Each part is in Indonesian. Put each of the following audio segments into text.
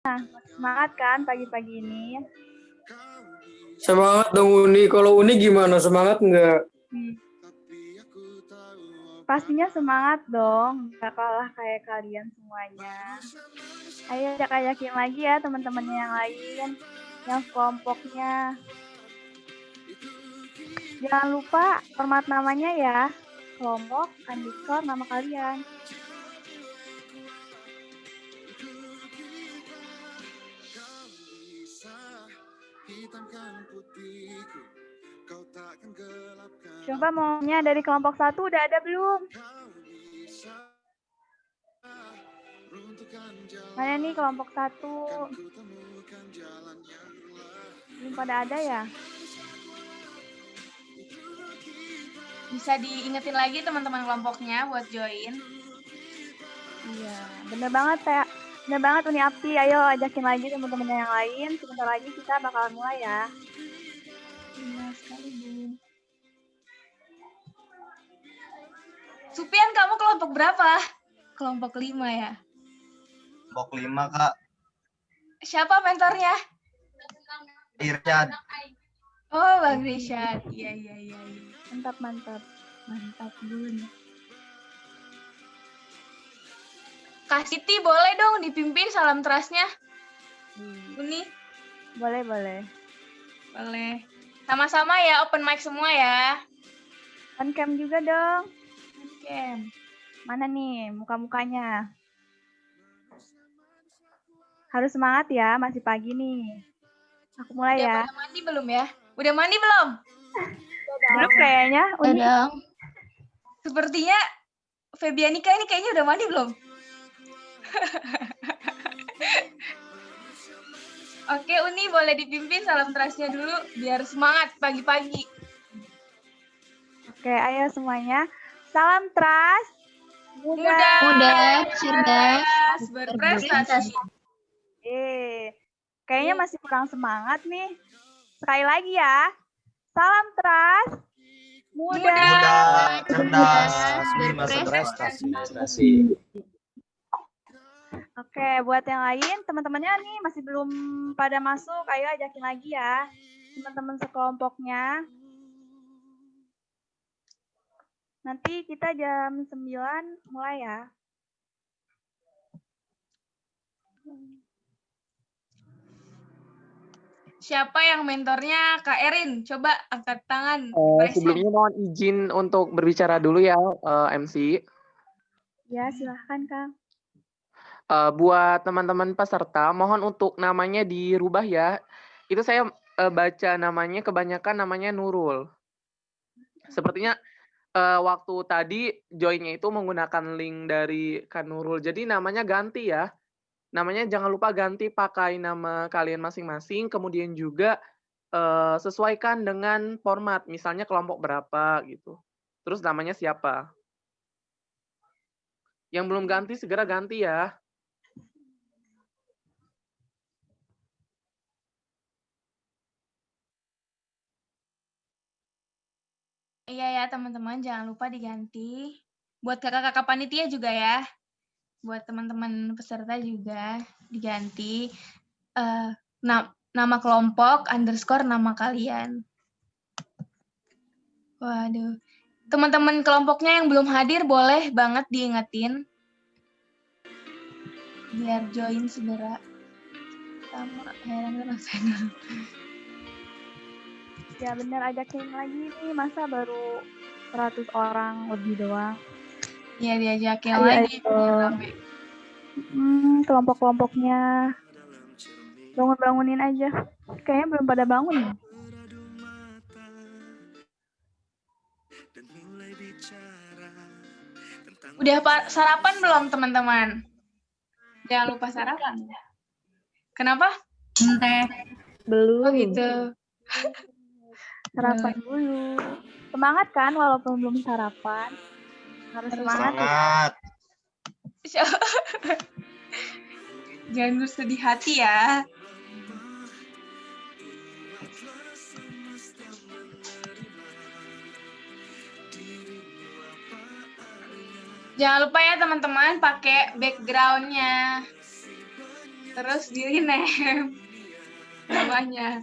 Semangat kan pagi-pagi ini? Semangat dong Uni. Kalau Uni gimana? Semangat nggak? Pastinya semangat dong. Gak kalah kayak kalian semuanya. Ayo ajak-ajakin lagi ya teman-temannya yang lain. Yang kelompoknya. Jangan lupa format namanya ya. Kelompok, underscore, nama kalian. Coba maunya dari kelompok 1 udah ada belum? Mana nih kelompok 1? Belum pada ada ya? Bisa diingetin lagi teman-teman kelompoknya buat join. Iya, bener banget ya. Bener banget Uni Apti. Ayo ajakin lagi teman-teman yang lain. Sebentar lagi kita bakalan mulai ya. Benar sekali, Bu. Supian, kamu kelompok berapa? Kelompok 5 ya? Kelompok 5, Kak. Siapa mentornya? Irsyad. Oh, Bang Rishad. Iya. Mantap. Mantap, Bun. Kak Siti boleh dong dipimpin salam trustnya? Uni? Boleh. Boleh. Sama-sama ya, open mic semua ya. On cam juga dong. Oke. Mana nih muka-mukanya? Harus semangat ya, masih pagi nih. Aku mulai ya. Udah mandi belum ya? Udah mandi belum? Belum kayaknya. Uni. Sepertinya Febianika ini kayaknya udah mandi belum? Oke, Uni boleh dipimpin salam trustnya dulu biar semangat pagi-pagi. Oke, ayo semuanya. Salam trust. Muda, cerdas, berprestasi. Kayaknya masih kurang semangat nih. Sekali lagi ya. Salam trust. Muda, cerdas, berprestasi. Oke, buat yang lain, teman-temannya nih masih belum pada masuk, ayo ajakin lagi ya. Teman-teman sekelompoknya. Nanti kita jam 9 mulai ya. Siapa yang mentornya Kak Erin? Coba angkat tangan. Sebelumnya mohon izin untuk berbicara dulu ya, MC. Ya, silahkan Kang. Buat teman-teman peserta, mohon untuk namanya dirubah ya. Itu saya baca namanya, kebanyakan namanya Nurul. Sepertinya waktu tadi join-nya itu menggunakan link dari Kak Nurul. Jadi namanya ganti ya. Namanya jangan lupa ganti pakai nama kalian masing-masing. Kemudian juga sesuaikan dengan format. Misalnya kelompok berapa gitu. Terus namanya siapa. Yang belum ganti segera ganti ya. Iya ya teman-teman, jangan lupa diganti. Buat kakak-kakak panitia juga ya. Buat teman-teman peserta juga diganti. Nama kelompok underscore nama kalian. Waduh. Teman-teman kelompoknya yang belum hadir boleh banget diingetin. Biar join segera. Sama heran rasanya. Ya bener, ajakin lagi nih, masa baru 100 orang lebih doang. Iya, diajakin lagi. Kelompok-kelompoknya. Bangunin aja. Kayaknya belum pada bangun ya. Udah sarapan belum teman-teman? Jangan lupa sarapan. Kenapa? Belum. Oh gitu. Sarapan dulu. Semangat kan walaupun belum sarapan. Harus semangat. Jangan bersedih hati ya. Jangan lupa ya teman-teman pakai background-nya. terus di rename namanya.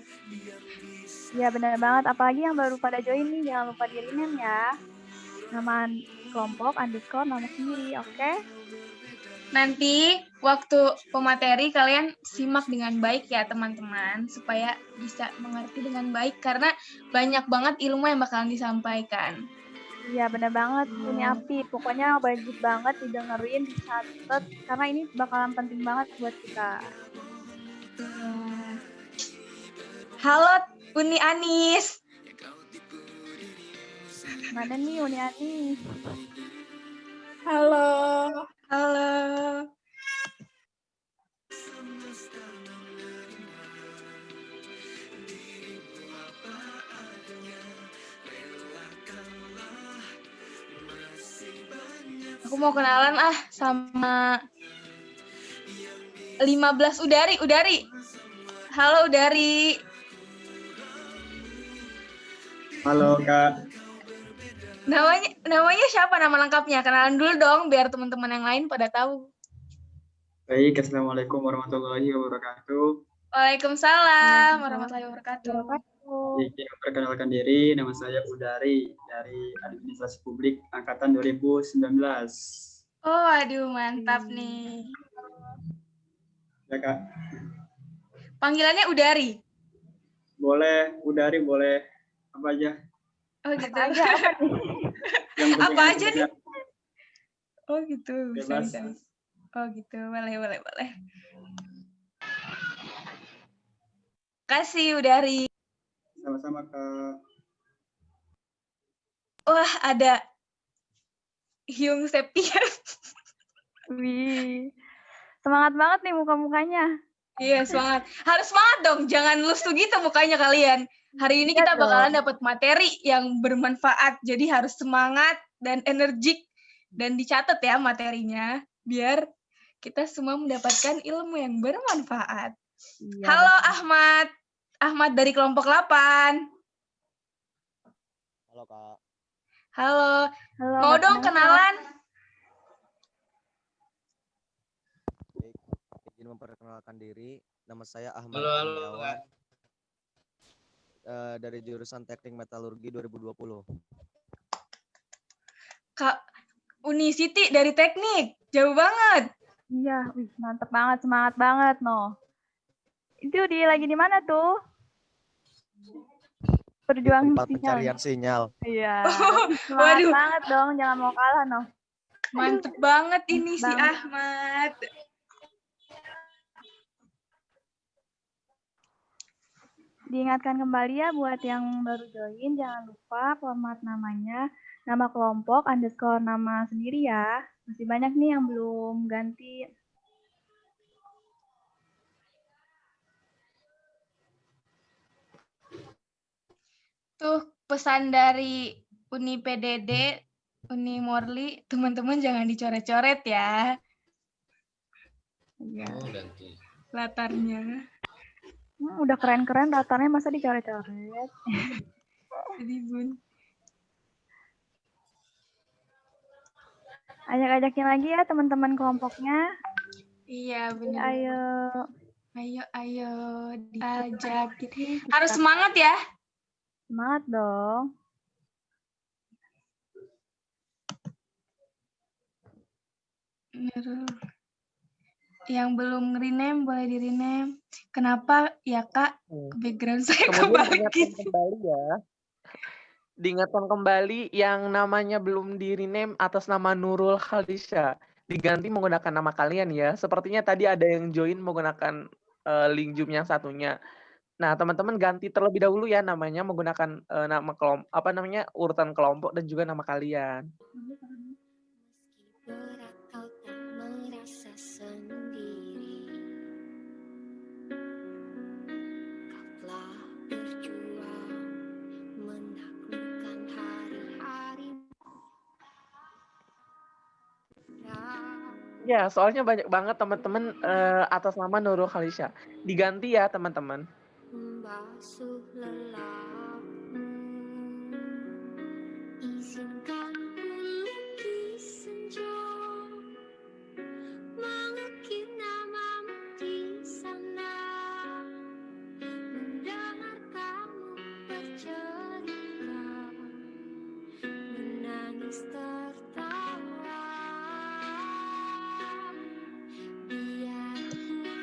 Iya benar banget, apalagi yang baru pada join nih, jangan lupa di rename ya. Nama kelompok underscore nama sendiri, oke? Nanti waktu pemateri kalian simak dengan baik ya teman-teman, supaya bisa mengerti dengan baik karena banyak banget ilmu yang bakalan disampaikan. Iya benar banget, Uni Api. Pokoknya bagus banget didengerin, dicatat, karena ini bakalan penting banget buat kita. Halo Uni Anis. Mana nih Uni Anis? Halo. Halo. Aku mau kenalan sama 15 Udari. Halo Udari. Halo Kak, Namanya siapa nama lengkapnya? Kenalan dulu dong biar teman-teman yang lain pada tahu. baik. Assalamualaikum warahmatullahi wabarakatuh. Waalaikumsalam warahmatullahi wabarakatuh. Izin memperkenalkan diri, nama saya Udari dari Administrasi Publik Angkatan 2019. Oh, aduh mantap nih. Ya Kak, Panggilannya Udari. boleh Udari, boleh apa aja. Oh gitu. Apa aja apa nih? Yang penting Apa aja nih? aja. Oh gitu. Bisa. Bebas. Oh gitu. Boleh. Kasih Udari. Sama-sama Kak. Wah, ada Hyung Septian. Wih, semangat banget nih muka-mukanya. Iya, semangat. Harus semangat dong. Jangan lusuh gitu mukanya kalian. Hari ini Iya kita dong. bakalan dapat materi yang bermanfaat. Jadi harus semangat dan energik. Dan dicatat ya materinya. Biar kita semua mendapatkan ilmu yang bermanfaat. Iya, Halo betul. Ahmad. Ahmad dari kelompok 8. Halo Kak, Halo. Halo, Mau Mas dong Nasa. kenalan? baik. Izin memperkenalkan diri. Nama saya Ahmad Halo, halo, Kurniawan dari jurusan Teknik Metalurgi 2020. Kak Unisiti dari teknik. Jauh banget. Iya, wih, mantep banget, semangat banget, no. Itu lagi di mana tuh? Di Berjuang tempat sinyal. pencarian sinyal. Iya, semangat Waduh. banget dong, jangan mau kalah, no. Mantep banget ini si banget. Ahmad. Diingatkan kembali ya buat yang baru join, jangan lupa format namanya, nama kelompok, underscore nama sendiri ya. Masih banyak nih yang belum ganti. Tuh pesan dari Uni PDD, Uni Morli, teman-teman jangan dicoret-coret ya Iya. Oh, ganti. latarnya. Udah keren-keren, latarnya masa dicoret-coret. Jadi Bun. Ajak-ajakin lagi ya teman-teman kelompoknya. Iya benar. Ayo. Ayo diajak. Harus semangat ya. Semangat dong. Yang belum rename boleh di rename. Kenapa ya Kak? Background saya Kemudian kebalik. diingatkan kembali ya. Diingatkan kembali yang namanya belum di rename atas nama Nurul Khalisha. Diganti menggunakan nama kalian ya. Sepertinya tadi ada yang join menggunakan link Zoom yang satunya. Nah, teman-teman ganti terlebih dahulu ya namanya menggunakan nama kelompok urutan kelompok dan juga nama kalian. Berat kau tak merasa sendiri. Kau telah berjuang menaklukkan hari-hari. Ya, soalnya banyak banget teman-teman atas nama Nurul Khalisha. Diganti ya, teman-teman. Membasuh lelapmu, izinkan melukis senja, mengukir namamu di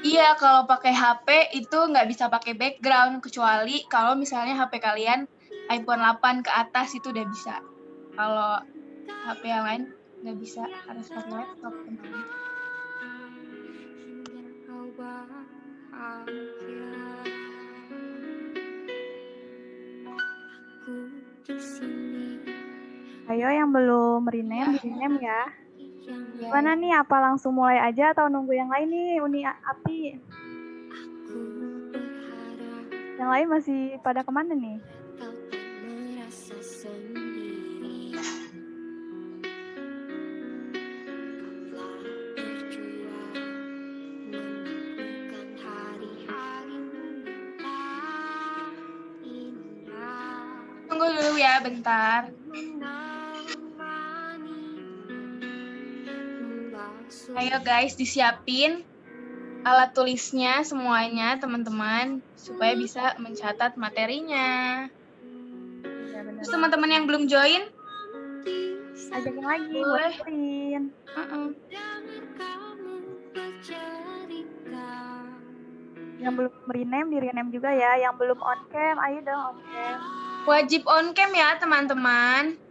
Iya, kalau pakai HP itu nggak bisa pakai background, kecuali kalau misalnya HP kalian iPhone 8 ke atas itu udah bisa. Kalau HP yang lain nggak bisa, harus pakai laptop. Teman. hingga kau bahagia. Aku di sini Ayo yang belum rename, di-rename ya. yang Gimana nih, apa langsung mulai aja atau nunggu yang lain nih, Uni Api? aku berharap Yang lain masih pada kemana nih? kau tak merasa sendiri. Telah berjuang menemukan hari-harimu yang tak indah. Tunggu dulu ya, bentar. Ayo guys, disiapin alat tulisnya semuanya, teman-teman, supaya bisa mencatat materinya. Ya, bener Terus teman-teman yang belum join, ajakin lagi buat boleh. join. Yang belum rename, di-rename juga ya. Yang belum on cam, ayo dong on cam. Wajib on cam ya, teman-teman.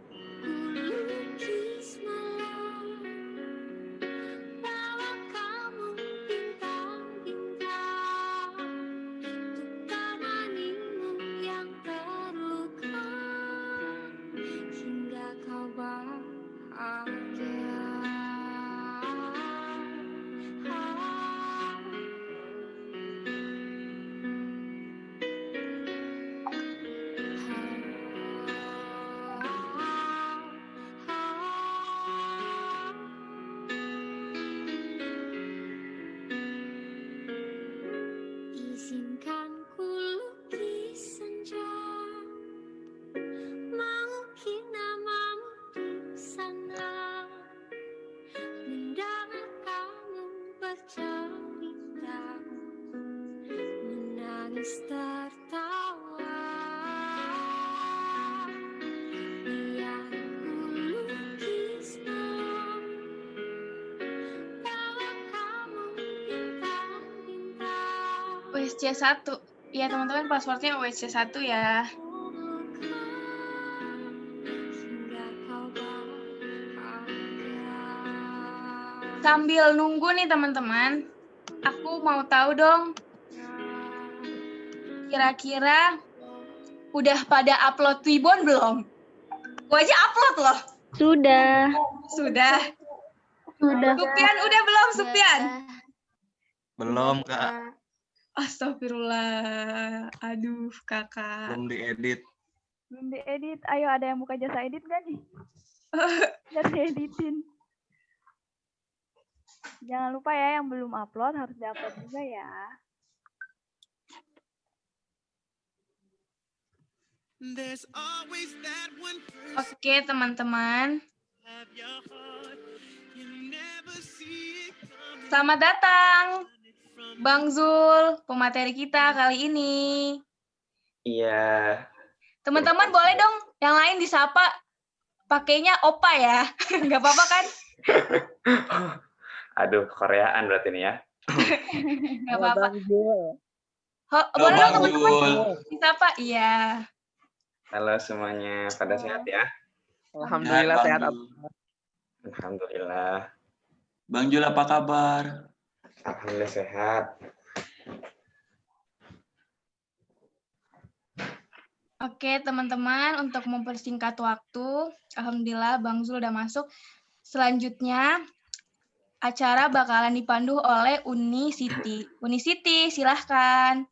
Hingga kau bahagia. Izinkan ku lukis senja, mengukir namamu di sana, mendengar kamu bercerita, menangis tertawa. Biar ku lukis malam, bawa kamu bintang-bintang. WC 1. Ya, teman-teman, passwordnya WC 1 ya. Sambil nunggu nih, teman-teman, aku mau tahu dong, kira-kira udah pada upload Twibbon belum? Gue aja upload loh. Sudah. Sudah. Sudah. Supian udah belum, Supian? Belum, Kak. Astagfirullah. Aduh, kakak. Belum diedit. Belum diedit. Ayo, ada yang buka jasa edit gak nih? Biar dieditin. Jangan lupa ya, yang belum upload harus di-upload juga ya. Oke, teman-teman. Selamat datang, Bang Zul, pemateri kita kali ini. Iya. Teman-teman boleh dong yang lain disapa pakainya opa ya. Nggak apa-apa kan? Aduh, Koreaan berarti ini ya. Nggak apa-apa. Boleh dong teman-teman disapa? Iya. Halo semuanya, pada sehat ya? Alhamdulillah sehat. Alhamdulillah. Bang Jul, apa kabar? Alhamdulillah sehat. Oke, teman-teman, untuk mempersingkat waktu, alhamdulillah Bang Zul udah masuk. Selanjutnya, acara bakalan dipandu oleh Uni Siti. Uni Siti, silahkan.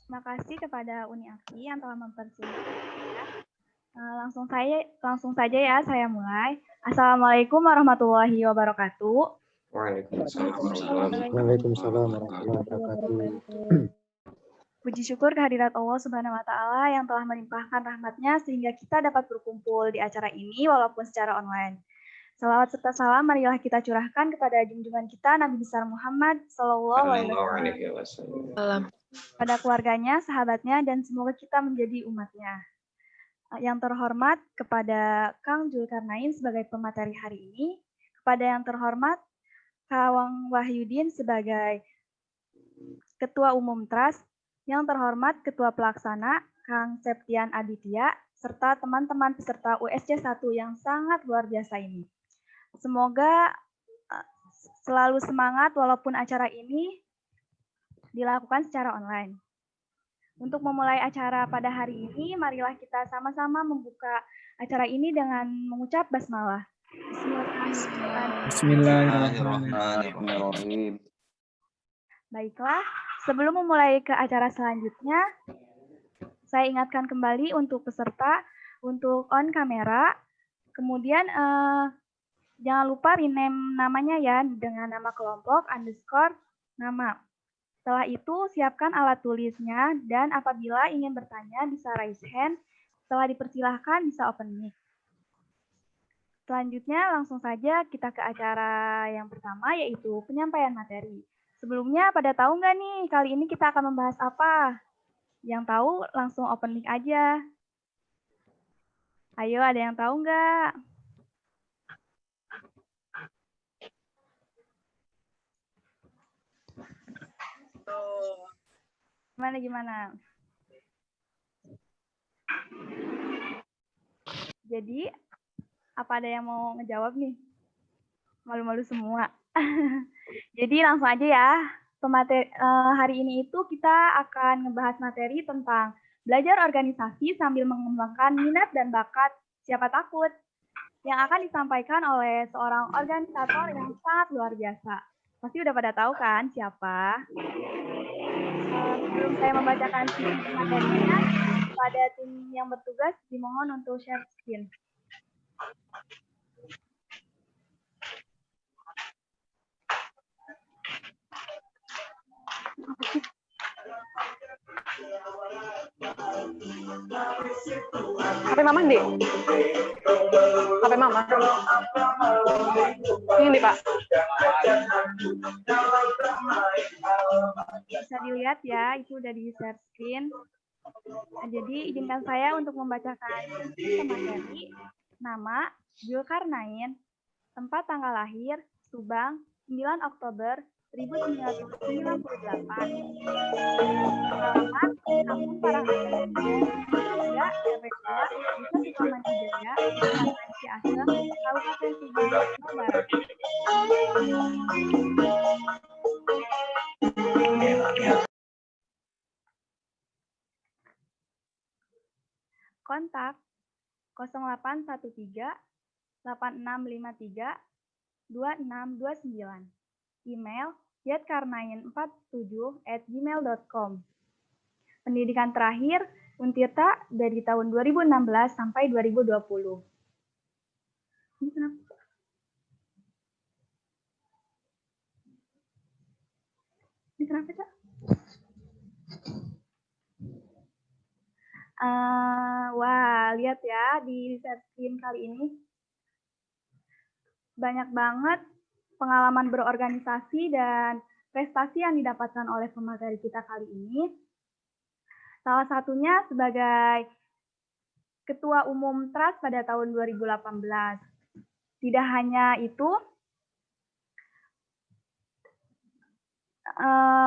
Terima kasih kepada Uni Api yang telah mempersingkat. Langsung saja ya, saya mulai. Assalamualaikum warahmatullahi wabarakatuh. Waalaikumsalam. Waalaikumsalam warahmatullahi wabarakatuh. Puji syukur kehadirat Allah Subhanahu wa Ta'ala yang telah melimpahkan rahmat-Nya sehingga kita dapat berkumpul di acara ini walaupun secara online. Salawat serta salam marilah kita curahkan kepada junjungan kita Nabi besar Muhammad Sallallahu Alaihi Wasallam, pada keluarganya, sahabatnya, dan semoga kita menjadi umatnya. Yang terhormat kepada Kang Zulkarnain sebagai pemateri hari ini, kepada yang terhormat Kawang Wahyudin sebagai Ketua Umum Trust, yang terhormat Ketua Pelaksana Kang Septian Aditya, serta teman-teman peserta USC 1 yang sangat luar biasa ini. Semoga selalu semangat walaupun acara ini dilakukan secara online. Untuk memulai acara pada hari ini, marilah kita sama-sama membuka acara ini dengan mengucap basmalah. Bismillahirrahmanirrahim. Bismillahirrahmanirrahim. Baiklah, sebelum memulai ke acara selanjutnya, saya ingatkan kembali untuk peserta untuk on kamera. Kemudian jangan lupa rename namanya ya dengan nama kelompok underscore nama. Setelah itu siapkan alat tulisnya dan apabila ingin bertanya bisa raise hand. Setelah dipersilahkan bisa open mic. Selanjutnya langsung saja kita ke acara yang pertama yaitu penyampaian materi. Sebelumnya pada tahu nggak nih kali ini kita akan membahas apa? Yang tahu langsung open mic aja. Ayo ada yang tahu nggak? Gimana? Jadi, apa ada yang mau ngejawab nih? Malu-malu semua. Jadi langsung aja ya. Hari ini itu kita akan ngebahas materi tentang belajar organisasi sambil mengembangkan minat dan bakat siapa takut. Yang akan disampaikan oleh seorang organisator yang sangat luar biasa. Pasti udah pada tahu kan siapa? Sebelum saya membacakan materinya, pada tim yang bertugas dimohon untuk share screen. HP Mama di? HP Mama? Ini nih, Pak. Bisa dilihat ya, itu udah di share screen. Nah, jadi izinkan saya untuk membacakan materi. Nama, Zulkarnain, tempat tanggal lahir, Subang, 9 Oktober 1998. Alamat, Kampung Parangaya, Jaya, RW2, Desa Sukamana Jaya, Kecamatan Ciasem, Kabupaten Subang, Jawa Barat. Kontak 0813 8653 2629. Email jetkarnain47@gmail.com. Pendidikan terakhir Untirta dari tahun 2016 sampai 2020. Ini kenapa? Ini kenapa, Cak? Wah, lihat ya di share screen kali ini. Banyak banget pengalaman berorganisasi dan prestasi yang didapatkan oleh pemateri kita kali ini. Salah satunya sebagai Ketua Umum Trust pada tahun 2018. Tidak hanya itu,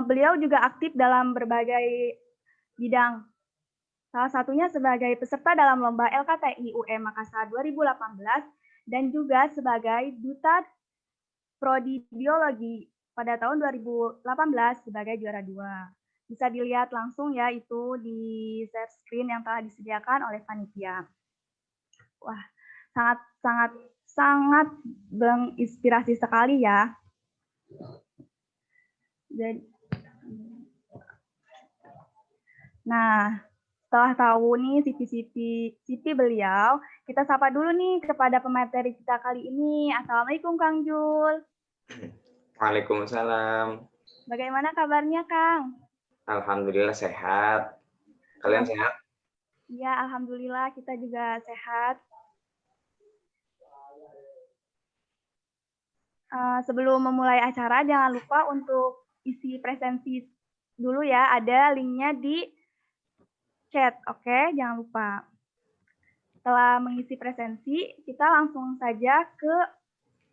beliau juga aktif dalam berbagai bidang. Salah satunya sebagai peserta dalam lomba LKTI UM Makassar 2018 dan juga sebagai Duta Prodi Biologi pada tahun 2018 sebagai juara 2. Bisa dilihat langsung ya itu di share screen yang telah disediakan oleh panitia. Wah, sangat menginspirasi sekali ya. Nah, setelah tahu nih CV beliau, kita sapa dulu nih kepada pemateri kita kali ini. Assalamualaikum Kang Jul. Waalaikumsalam. Bagaimana kabarnya Kang? Alhamdulillah sehat. Kalian sehat? Iya, alhamdulillah kita juga sehat. Sebelum memulai acara, jangan lupa untuk isi presensi dulu ya. Ada linknya di chat, oke? Jangan lupa. Setelah mengisi presensi, kita langsung saja ke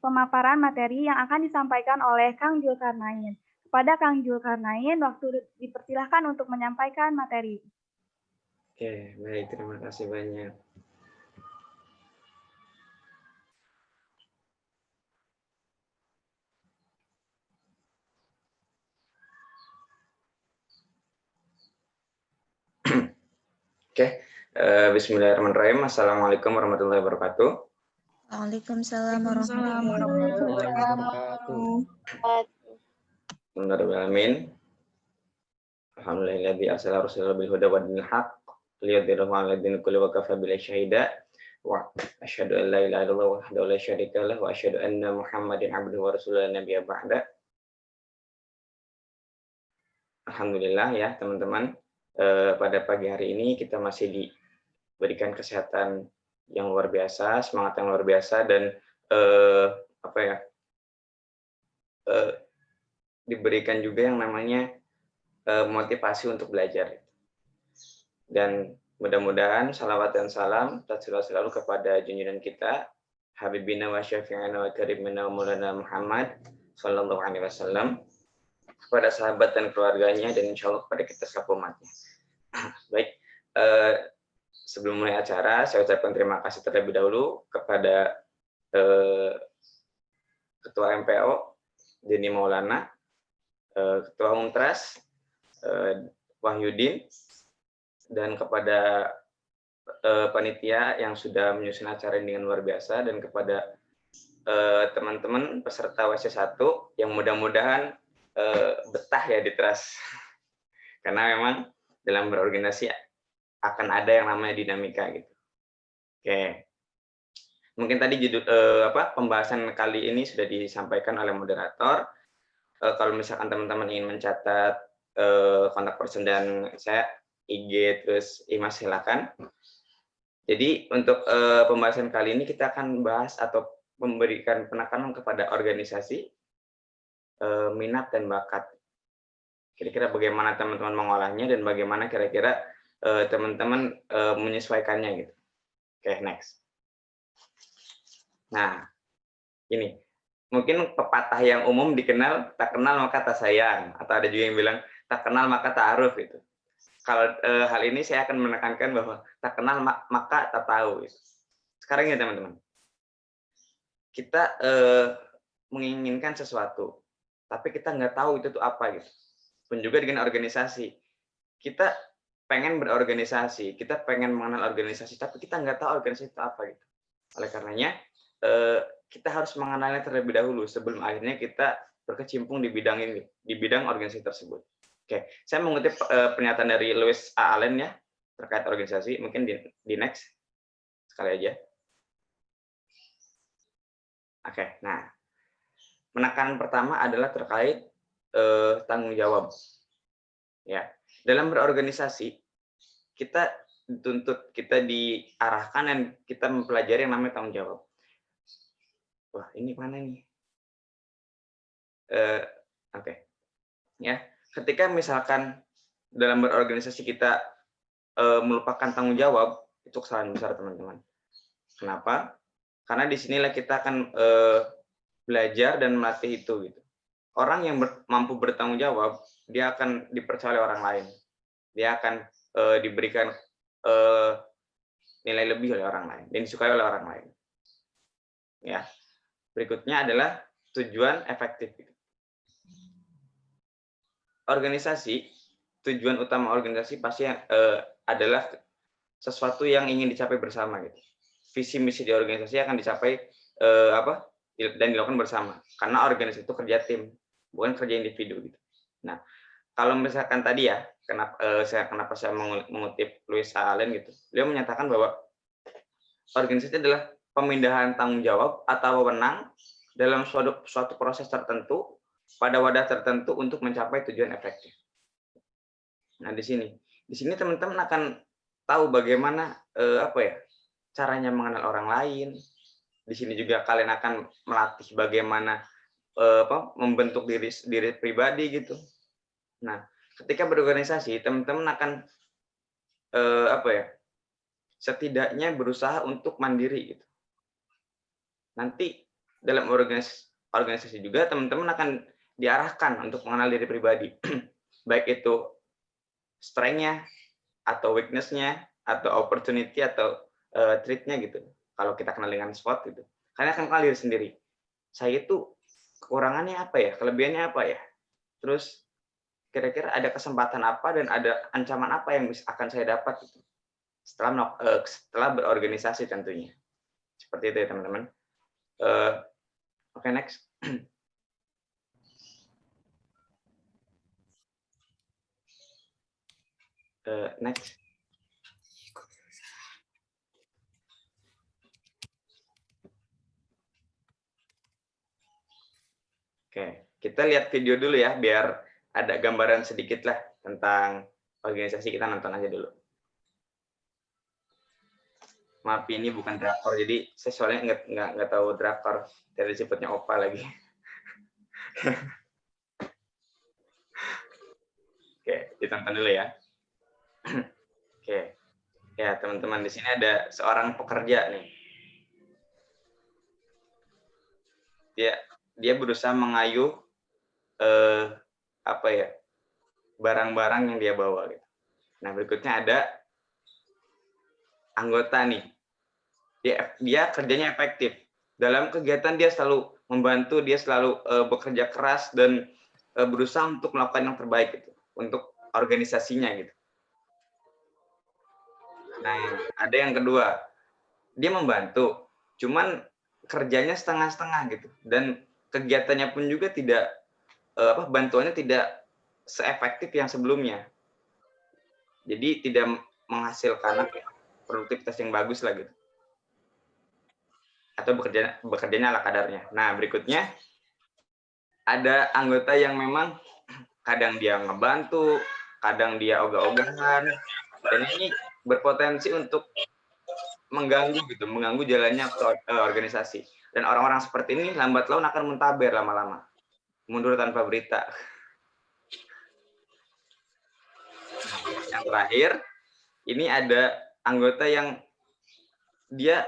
pemaparan materi yang akan disampaikan oleh Kang Zulkarnain. Kepada Kang Zulkarnain, waktu dipersilahkan untuk menyampaikan materi. Oke, baik, terima kasih banyak. Oke, bismillahirrahmanirrahim. Assalamualaikum warahmatullahi wabarakatuh. Waalaikumsalam warahmatullahi wabarakatuh. Bismillahirrahmanirrahim. Alhamdulillahilladzi arsala rasulahu bil huda wa dinil haqq liyudhhirahu 'ala dini kulli wa kafa billahi syahida. Wa asyhadu an la ilaha illallah wahdahu la syarika lah wa asyhadu anna Muhammadan 'abduhu wa rasuluhu nabiyya ba'da. Alhamdulillah ya teman-teman, pada pagi hari ini kita masih diberikan kesehatan yang luar biasa, semangat yang luar biasa, dan diberikan juga yang namanya motivasi untuk belajar. Dan mudah-mudahan salawat dan salam tercurah selalu kepada junjungan kita Habibina wa syafi'ina wa karimina wa maulana Muhammad sallallahu alaihi wasallam, kepada sahabat dan keluarganya, dan insya Allah kepada kita selaku umatnya. Baik, sebelum mulai acara, saya ucapkan terima kasih terlebih dahulu kepada Ketua MPO, Denny Maulana, Ketua Untras, Wahyudin, dan kepada panitia yang sudah menyusun acara ini dengan luar biasa, dan kepada teman-teman peserta WC1 yang mudah-mudahan betah ya di Tras. Karena memang dalam berorganisasi akan ada yang namanya dinamika gitu. Oke. Mungkin tadi pembahasan kali ini sudah disampaikan oleh moderator. Kalau misalkan teman-teman ingin mencatat kontak person dan saya IG terus Imas, silakan. Jadi untuk pembahasan kali ini kita akan bahas atau memberikan penekanan kepada organisasi, minat dan bakat. Kira-kira bagaimana teman-teman mengolahnya dan bagaimana kira-kira teman-teman menyesuaikannya gitu. Oke, next. Nah, ini mungkin pepatah yang umum dikenal, tak kenal maka tak sayang, atau ada juga yang bilang tak kenal maka ta'aruf gitu. Kalau hal ini saya akan menekankan bahwa tak kenal maka tak tahu gitu. Sekarang ya teman-teman, kita menginginkan sesuatu, tapi kita nggak tahu itu tuh apa gitu. Pun juga dengan organisasi, kita pengen berorganisasi, kita pengen mengenal organisasi, tapi kita nggak tahu organisasi itu apa gitu. Oleh karenanya kita harus mengenalnya terlebih dahulu sebelum akhirnya kita berkecimpung di bidang ini, di bidang organisasi tersebut. Oke, saya mengutip pernyataan dari Louis A. Allen ya terkait organisasi, mungkin di next sekali aja. Oke, nah penekanan pertama adalah terkait tanggung jawab. Ya, dalam berorganisasi kita dituntut, kita diarahkan dan kita mempelajari yang namanya tanggung jawab. Wah, ini mana nih? Oke. Ya, ketika misalkan dalam berorganisasi kita melupakan tanggung jawab, itu kesalahan besar teman-teman. Kenapa? Karena disinilah kita akan belajar dan melatih itu gitu. Orang yang mampu bertanggung jawab, dia akan dipercaya oleh orang lain. Dia akan diberikan nilai lebih oleh orang lain dan disukai oleh orang lain. Ya. Berikutnya adalah tujuan efektif. Organisasi, tujuan utama organisasi pasti adalah sesuatu yang ingin dicapai bersama gitu. Visi misi di organisasi akan dicapai dan dilakukan bersama. Karena organisasi itu kerja tim, bukan kerja individu gitu. Nah, kalau misalkan tadi ya, kenapa saya mengutip Louis A. Allen gitu. Beliau menyatakan bahwa organisasi adalah pemindahan tanggung jawab atau wewenang dalam suatu proses tertentu pada wadah tertentu untuk mencapai tujuan efektif. Nah, di sini teman-teman akan tahu bagaimana caranya mengenal orang lain. Di sini juga kalian akan melatih bagaimana membentuk diri pribadi gitu. Nah, ketika berorganisasi, teman-teman akan setidaknya berusaha untuk mandiri gitu. Nanti dalam organisasi juga teman-teman akan diarahkan untuk mengenal diri pribadi, baik itu strength-nya atau weakness-nya atau opportunity atau threat-nya gitu. Kalau kita kenal dengan SWOT gitu, kalian akan kenal diri sendiri. Saya itu kekurangannya apa ya, kelebihannya apa ya, terus kira-kira ada kesempatan apa dan ada ancaman apa yang akan saya dapat gitu, setelah berorganisasi tentunya. Seperti itu ya teman-teman. Oke, next. Next. Oke, kita lihat video dulu ya, biar ada gambaran sedikit lah tentang organisasi. Kita nonton aja dulu. Maaf, ini bukan drakor, jadi saya soalnya nggak tahu drakor, dari disebutnya opa lagi. Oke, ditonton dulu ya. Oke, ya teman-teman, di sini ada seorang pekerja nih. Dia berusaha mengayuh apa ya, barang-barang yang dia bawa gitu. Nah, berikutnya ada anggota nih. Dia kerjanya efektif. Dalam kegiatan dia selalu membantu, dia selalu bekerja keras dan berusaha untuk melakukan yang terbaik gitu, untuk organisasinya gitu. Nah, ada yang kedua. Dia membantu, cuman kerjanya setengah-setengah gitu. Dan kegiatannya pun juga tidak bantuannya tidak seefektif yang sebelumnya. Jadi tidak menghasilkan produktivitas yang bagus lah gitu. Atau bekerjanya ala kadarnya. Nah, berikutnya ada anggota yang memang kadang dia ngebantu, kadang dia ogah-ogahan, dan ini berpotensi untuk mengganggu jalannya organisasi. Dan orang-orang seperti ini lambat laun akan muntaber lama-lama, mundur tanpa berita. Yang terakhir, ini ada anggota yang dia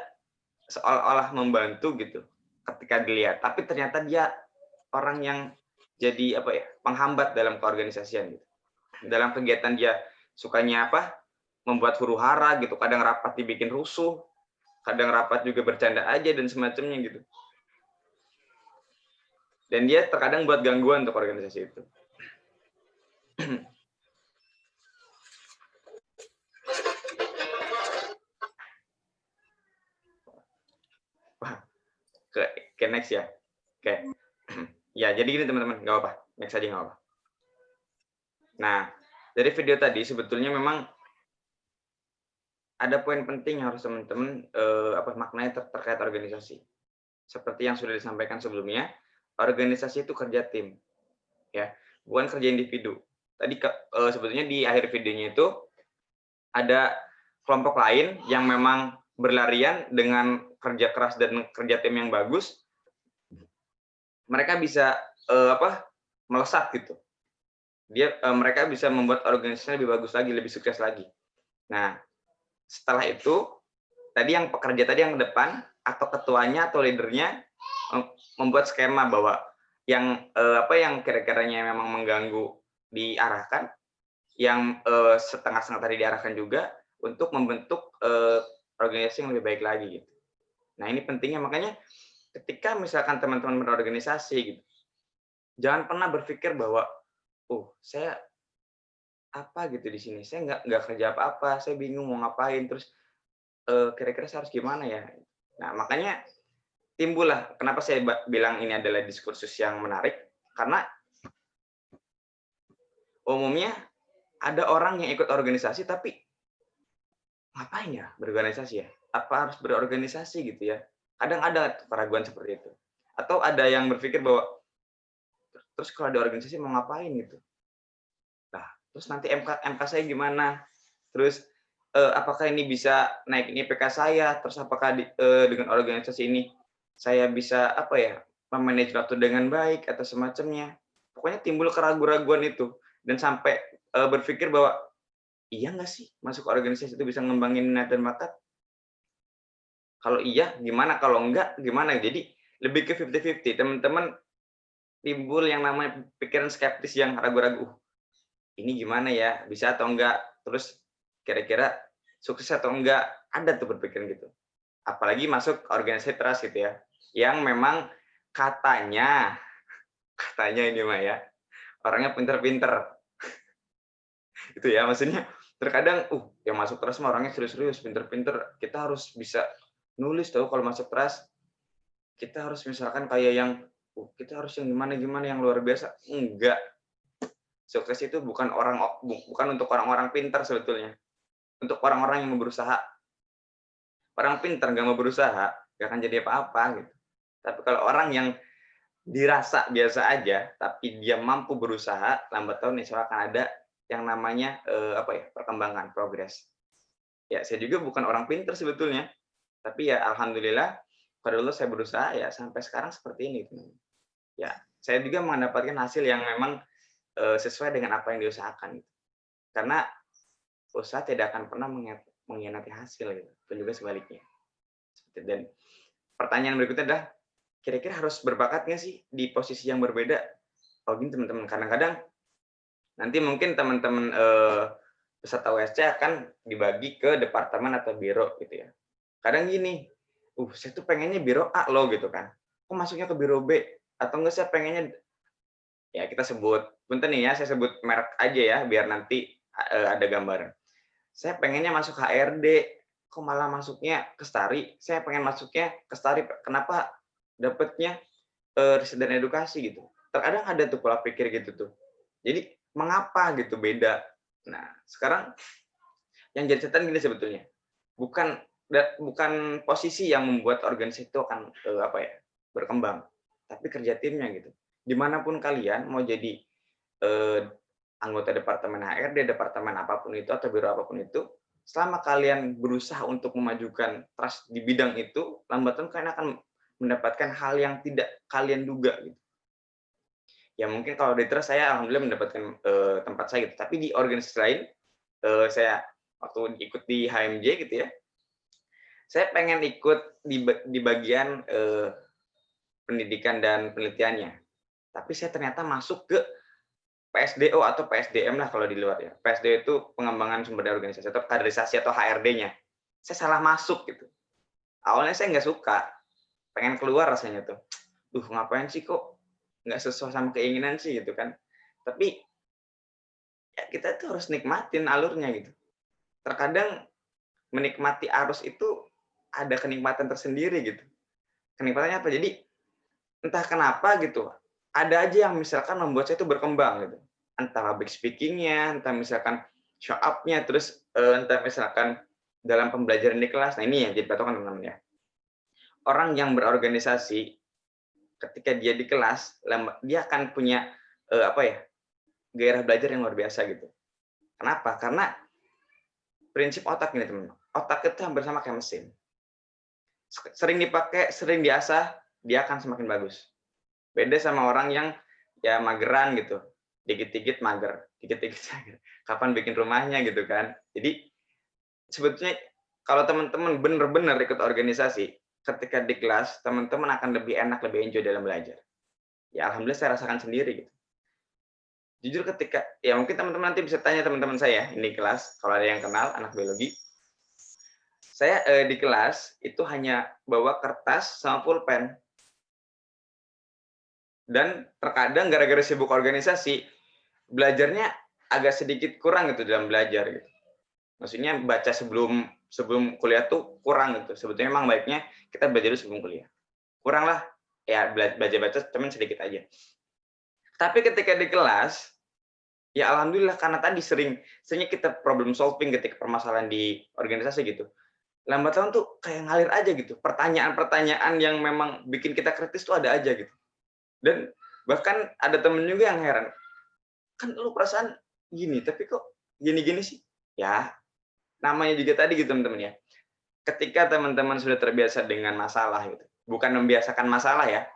seolah-olah membantu gitu ketika dilihat, tapi ternyata dia orang yang jadi penghambat dalam keorganisasian gitu. Dalam kegiatan dia sukanya membuat huru-hara gitu, kadang rapat dibikin rusuh, kadang rapat juga bercanda aja dan semacamnya gitu. Dan dia terkadang buat gangguan untuk organisasi itu. Oke, next ya. Oke. Ya, jadi gini teman-teman, nggak apa-apa. Next aja nggak apa-apa. Nah, dari video tadi sebetulnya memang ada poin penting yang harus teman-teman maknanya terkait organisasi. Seperti yang sudah disampaikan sebelumnya, organisasi itu kerja tim, ya, bukan kerja individu. Tadi sebetulnya di akhir videonya itu ada kelompok lain yang memang berlarian dengan kerja keras dan kerja tim yang bagus, mereka bisa melesat gitu. Mereka bisa membuat organisasi lebih bagus lagi, lebih sukses lagi. Nah, setelah itu tadi yang pekerja tadi yang depan atau ketuanya atau leadernya membuat skema bahwa yang yang kira-kiranya memang mengganggu diarahkan, yang setengah-setengah tadi diarahkan juga untuk membentuk organisasi yang lebih baik lagi gitu. Nah, ini pentingnya, makanya ketika misalkan teman-teman berorganisasi gitu, jangan pernah berpikir bahwa saya gitu di sini, saya nggak kerja apa-apa, saya bingung mau ngapain, terus kira-kira saya harus gimana ya. Nah, makanya timbullah, kenapa saya bilang ini adalah diskursus yang menarik, karena umumnya ada orang yang ikut organisasi tapi ngapain ya berorganisasi ya? Apa harus berorganisasi gitu ya? Kadang ada keraguan seperti itu. Atau ada yang berpikir bahwa terus kalau ada organisasi mau ngapain gitu? Nah, terus nanti MK saya gimana? Terus apakah ini bisa naikin IPK saya? Terus apakah dengan organisasi ini saya bisa memanage waktu dengan baik atau semacamnya? Pokoknya timbul keraguan-keraguan itu dan sampai berpikir bahwa iya nggak sih masuk organisasi itu bisa ngembangin minat dan bakat? Kalau iya, gimana? Kalau enggak, gimana? Jadi lebih ke 50-50. Teman-teman timbul yang namanya pikiran skeptis yang ragu-ragu. Ini gimana ya? Bisa atau enggak? Terus kira-kira sukses atau enggak? Ada tuh berpikiran gitu. Apalagi masuk organisasi trust gitu ya. Yang memang katanya ini mah ya, orangnya pinter-pinter. Itu ya, maksudnya terkadang yang masuk trust mah orangnya serius-serius, pinter-pinter. Kita harus bisa nulis tahu kalau masuk trust. Kita harus misalkan kayak yang kita harus yang gimana yang luar biasa. Enggak. Sukses itu bukan untuk orang-orang pintar sebetulnya. Untuk orang-orang yang mau berusaha. Orang pintar nggak mau berusaha, nggak akan jadi apa-apa gitu. Tapi kalau orang yang dirasa biasa aja, tapi dia mampu berusaha, lambat laun insya Allah akan ada yang namanya perkembangan, progres. Ya, saya juga bukan orang pintar sebetulnya, tapi ya alhamdulillah pada Allah saya berusaha ya sampai sekarang seperti ini. Ya, saya juga mendapatkan hasil yang memang sesuai dengan apa yang diusahakan. Karena usaha tidak akan pernah mengkhianati hasil gitu. Dan juga sebaliknya. Dan pertanyaan berikutnya adalah kira-kira harus berbakat nggak sih di posisi yang berbeda? Oh gini teman-teman, kadang-kadang nanti mungkin teman-teman peserta USC akan dibagi ke departemen atau biro gitu ya. Kadang gini, saya tuh pengennya biro A loh gitu kan. Kok masuknya ke biro B? Atau enggak saya pengennya, ya kita sebut, punten nih ya, saya sebut merek aja ya, biar nanti ada gambaran. Saya pengennya masuk HRD, kok malah masuknya ke Stari? Saya pengen masuknya ke Stari, kenapa dapatnya riset dan edukasi gitu? Terkadang ada tuh pola pikir gitu tuh. Jadi mengapa gitu beda? Nah sekarang yang jadi catatan gini sebetulnya, bukan posisi yang membuat organisasi itu akan berkembang, tapi kerja timnya gitu. Dimanapun kalian mau jadi anggota departemen HRD, departemen apapun itu atau biro apapun itu, selama kalian berusaha untuk memajukan trust di bidang itu, lambat laun kalian akan mendapatkan hal yang tidak kalian duga gitu. Ya mungkin kalau di trust saya alhamdulillah mendapatkan tempat saya gitu, tapi di organisasi lain saya waktu ikut di HMJ gitu ya, saya pengen ikut di bagian pendidikan dan penelitiannya, tapi saya ternyata masuk ke PSDO atau PSDM lah kalau di luar ya. PSDO itu pengembangan sumber daya organisasi atau kaderisasi atau HRD-nya. Saya salah masuk gitu. Awalnya saya nggak suka, pengen keluar rasanya tuh. Ngapain sih kok nggak sesuai sama keinginan sih gitu kan. Tapi ya kita tuh harus nikmatin alurnya gitu. Terkadang menikmati arus itu ada kenikmatan tersendiri gitu. Kenikmatannya apa? Jadi entah kenapa gitu, ada aja yang misalkan membuat saya itu berkembang gitu. Entah public speaking-nya, entah misalkan show up-nya, terus entah misalkan dalam pembelajaran di kelas. Nah ini ya jadi patokan teman-teman ya. Orang yang berorganisasi ketika dia di kelas, dia akan punya gairah belajar yang luar biasa gitu. Kenapa? Karena prinsip otak ini teman-teman. Otak itu hampir sama kayak mesin. Sering dipakai, sering diasah, dia akan semakin bagus. Beda sama orang yang ya mageran gitu. Dikit-dikit mager, dikit-dikit mager. Kapan bikin rumahnya gitu kan. Jadi sebetulnya kalau teman-teman benar-benar ikut organisasi, ketika di kelas, teman-teman akan lebih enak, lebih enjoy dalam belajar. Ya alhamdulillah saya rasakan sendiri gitu. Jujur ketika, ya mungkin teman-teman nanti bisa tanya teman-teman saya ini kelas, kalau ada yang kenal anak biologi. Saya di kelas itu hanya bawa kertas sama pulpen. Dan terkadang gara-gara sibuk organisasi, belajarnya agak sedikit kurang gitu dalam belajar gitu. Maksudnya baca sebelum kuliah tuh kurang gitu. Sebetulnya memang baiknya kita belajar dulu sebelum kuliah. Kurang lah, ya baca-baca teman sedikit aja. Tapi ketika di kelas, ya alhamdulillah karena tadi seringnya kita problem solving ketika permasalahan di organisasi gitu. Lambat laun tuh kayak ngalir aja gitu. Pertanyaan-pertanyaan yang memang bikin kita kritis tuh ada aja gitu. Dan bahkan ada temen juga yang heran. Kan lu perasaan gini, tapi kok gini-gini sih? Ya, namanya juga tadi gitu teman-teman ya. Ketika teman-teman sudah terbiasa dengan masalah gitu. Bukan membiasakan masalah ya.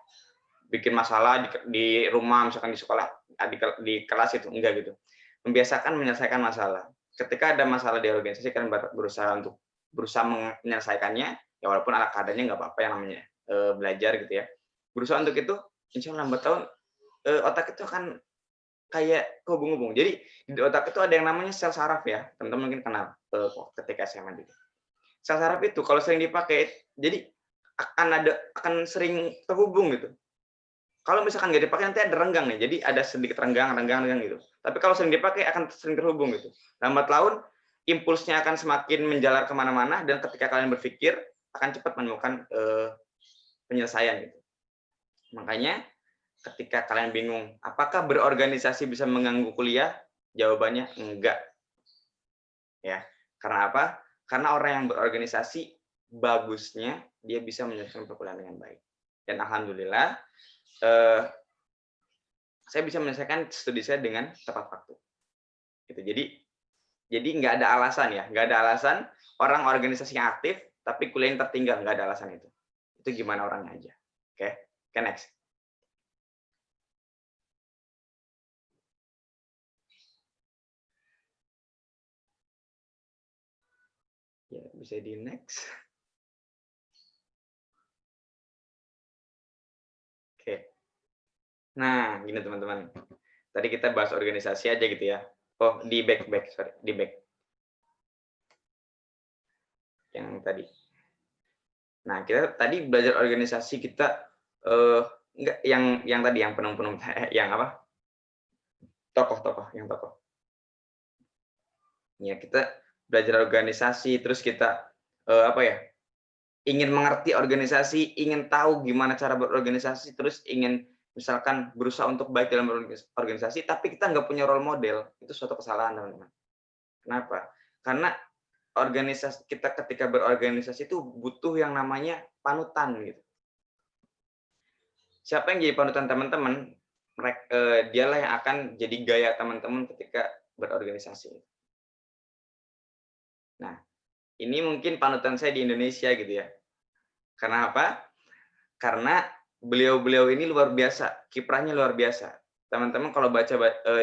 Bikin masalah di rumah, misalkan di sekolah, di kelas itu, enggak gitu. Membiasakan menyelesaikan masalah. Ketika ada masalah di organisasi, kalian berusaha menyelesaikannya, ya walaupun ala kadarnya nggak apa-apa yang namanya belajar gitu ya. berusaha untuk itu, insya Allah lambat tahun otak itu akan kayak kehubung-hubung. Jadi di otak itu ada yang namanya sel saraf ya, teman-teman mungkin kenal ketika SMA dulu. Sel saraf itu kalau sering dipakai, jadi akan sering terhubung gitu. Kalau misalkan nggak dipakai nanti ada renggang nih, jadi ada sedikit renggang gitu. Tapi kalau sering dipakai akan sering terhubung gitu. Lambat laun impulsnya akan semakin menjalar kemana-mana dan ketika kalian berpikir akan cepat menemukan penyelesaian gitu. Makanya ketika kalian bingung, apakah berorganisasi bisa mengganggu kuliah? Jawabannya enggak. Ya, karena apa? Karena orang yang berorganisasi bagusnya dia bisa menyelesaikan perkuliahan dengan baik. Dan alhamdulillah saya bisa menyelesaikan studi saya dengan tepat waktu. Gitu. Jadi nggak ada alasan ya, nggak ada alasan orang organisasi yang aktif tapi kuliah yang tertinggal, nggak ada alasan itu. Itu gimana orangnya aja. Oke, next. Ya, bisa di next. Oke. Nah, gini teman-teman. Tadi kita bahas organisasi aja gitu ya. Oh, di back, sorry, di back. Yang tadi. Nah, kita tadi belajar organisasi kita enggak yang tadi yang penuh-penuh yang apa? Tokoh. Ya, kita belajar organisasi terus kita apa ya? Ingin mengerti organisasi, ingin tahu gimana cara berorganisasi, terus ingin misalkan berusaha untuk baik dalam organisasi, tapi kita nggak punya role model, itu suatu kesalahan, teman-teman. Kenapa? Karena organisasi kita ketika berorganisasi itu butuh yang namanya panutan gitu. Siapa yang jadi panutan teman-teman? Dialah yang akan jadi gaya teman-teman ketika berorganisasi. Nah, ini mungkin panutan saya di Indonesia gitu ya. Karena apa? Karena beliau-beliau ini luar biasa, kiprahnya luar biasa. Teman-teman kalau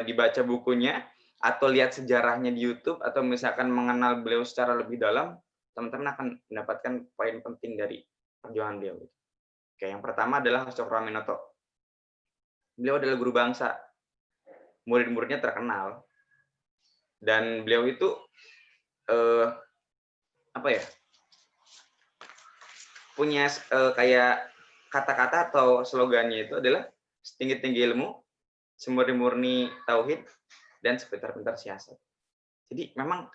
dibaca bukunya atau lihat sejarahnya di YouTube atau misalkan mengenal beliau secara lebih dalam, teman-teman akan mendapatkan poin penting dari perjuangan beliau. Oke, yang pertama adalah Cokroaminoto. Beliau adalah guru bangsa. Murid-muridnya terkenal. Dan beliau itu apa ya? Punya kayak kata-kata atau slogannya itu adalah setinggi-tinggi ilmu, semurni-murni tauhid, dan sepintar-pintar siasat. Jadi memang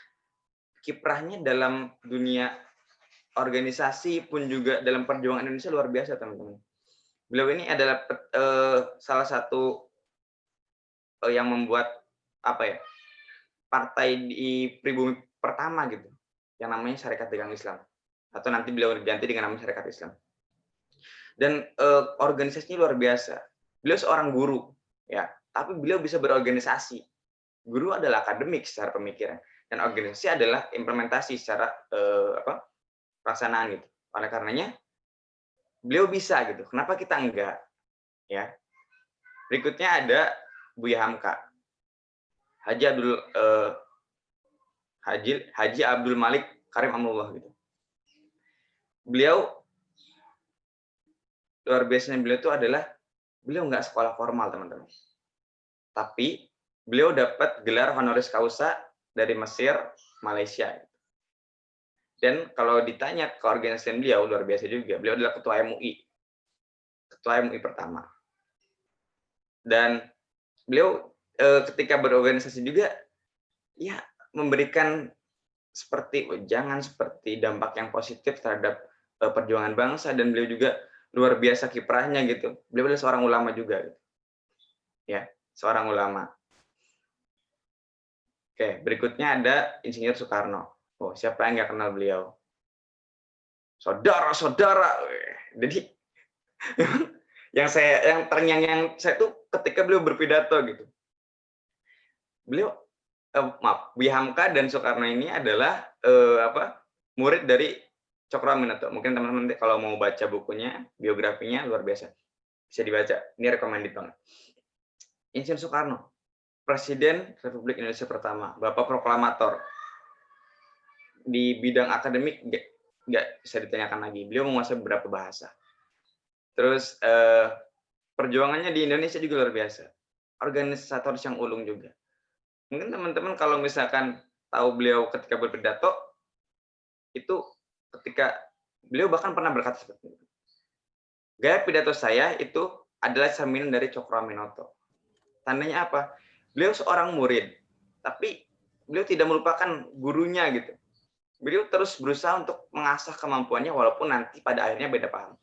kiprahnya dalam dunia organisasi pun juga dalam perjuangan Indonesia luar biasa, teman-teman. Beliau ini adalah salah satu yang membuat apa ya, partai di pribumi pertama gitu, yang namanya Syarikat Dagang Islam, atau nanti beliau diganti dengan nama Syarikat Islam. Dan organisasinya luar biasa. Beliau seorang guru, ya, tapi beliau bisa berorganisasi. Guru adalah akademik secara pemikiran, dan organisasi adalah implementasi secara pelaksanaan gitu. Oleh karenanya, beliau bisa gitu. Kenapa kita enggak? Ya. Berikutnya ada Buya Hamka, Haji Abdul Malik Karim Amrullah gitu. Beliau luar biasanya beliau itu adalah beliau nggak sekolah formal, teman-teman. Tapi beliau dapat gelar honoris causa dari Mesir, Malaysia. Dan kalau ditanya ke organisasi beliau luar biasa juga. Beliau adalah ketua MUI pertama. Dan beliau ketika berorganisasi juga ya memberikan jangan seperti dampak yang positif terhadap perjuangan bangsa, dan beliau juga luar biasa kiprahnya gitu. Beliau adalah seorang ulama juga gitu. Ya, seorang ulama. Oke, berikutnya ada Insinyur Soekarno. Oh, siapa yang nggak kenal beliau? Saudara-saudara. Jadi yang terngiang saya tuh ketika beliau berpidato gitu. Beliau Buya Hamka dan Soekarno ini adalah murid dari Cokroaminoto. Mungkin teman-teman kalau mau baca bukunya, biografinya luar biasa. Bisa dibaca. Ini recommended banget. Insinyur Soekarno, Presiden Republik Indonesia pertama, Bapak Proklamator. Di bidang akademik nggak bisa ditanyakan lagi. Beliau menguasai beberapa bahasa. Terus perjuangannya di Indonesia juga luar biasa. Organisatoris yang ulung juga. Mungkin teman-teman kalau misalkan tahu beliau ketika berpidato, itu ketika beliau bahkan pernah berkata seperti itu. Gaya pidato saya itu adalah cerminan dari Cokroaminoto. Tandanya apa? Beliau seorang murid, tapi beliau tidak melupakan gurunya gitu. Beliau terus berusaha untuk mengasah kemampuannya walaupun nanti pada akhirnya beda paham.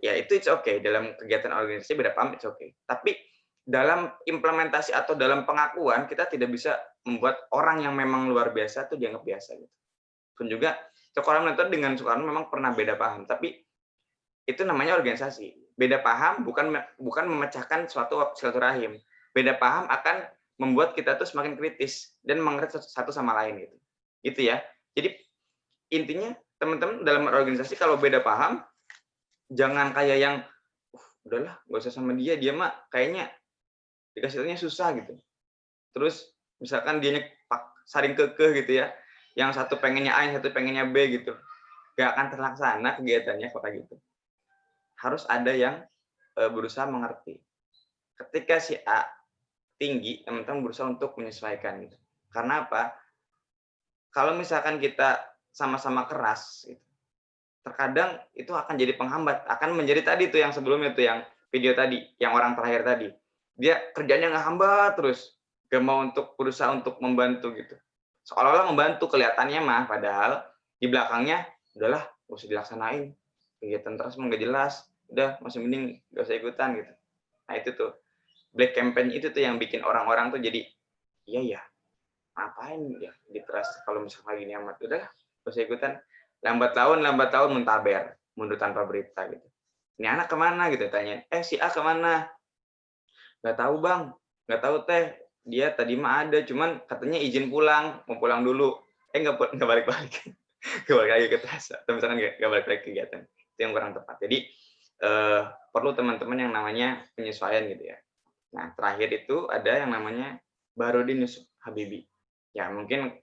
Ya itu it's okay, dalam kegiatan organisasi beda paham it's okay. Tapi dalam implementasi atau dalam pengakuan kita tidak bisa membuat orang yang memang luar biasa itu dianggap biasa gitu. Pun juga Cokroaminoto dengan Soekarno memang pernah beda paham, tapi itu namanya organisasi. Beda paham bukan memecahkan suatu silaturahim. Beda paham akan membuat kita tuh semakin kritis dan mengerti satu sama lain gitu. Gitu ya. Jadi intinya teman-teman dalam organisasi kalau beda paham jangan kayak yang udahlah gak usah sama dia mah kayaknya dikasih taunya susah gitu. Terus misalkan dianya saling kekeh gitu ya. Yang satu pengennya A, yang satu pengennya B gitu. Gak akan terlaksana kegiatannya kok kayak gitu. Harus ada yang berusaha mengerti. Ketika si A tinggi, teman-teman berusaha untuk menyesuaikan gitu. Karena apa? Kalau misalkan kita sama-sama keras, gitu, terkadang itu akan jadi penghambat, akan menjadi tadi tuh yang sebelumnya tuh yang video tadi, yang orang terakhir tadi. Dia kerjanya ngehambat terus, gak mau untuk berusaha untuk membantu gitu. Seolah-olah membantu kelihatannya mah, padahal di belakangnya udahlah gak usah dilaksanain. Kegiatan terus nggak jelas, udah masih mending gak usah ikutan gitu. Nah itu tuh black campaign itu tuh yang bikin orang-orang tuh jadi iya ya ngapain ya di trust kalau misalnya gini amat udah gak usah ikutan, lambat tahun muntaber mundur tanpa berita gitu. Ini anak kemana gitu tanya, si A kemana? Nggak tahu bang, nggak tahu teh, dia tadi mah ada cuman katanya izin pulang, mau pulang dulu, nggak balik-balik nggak balik lagi ke trust atau misalkan nggak balik lagi kegiatan, itu yang kurang tepat. Jadi perlu teman-teman yang namanya penyesuaian gitu ya. Nah, terakhir itu ada yang namanya Baharudin Yusuf Habibie. Ya, mungkin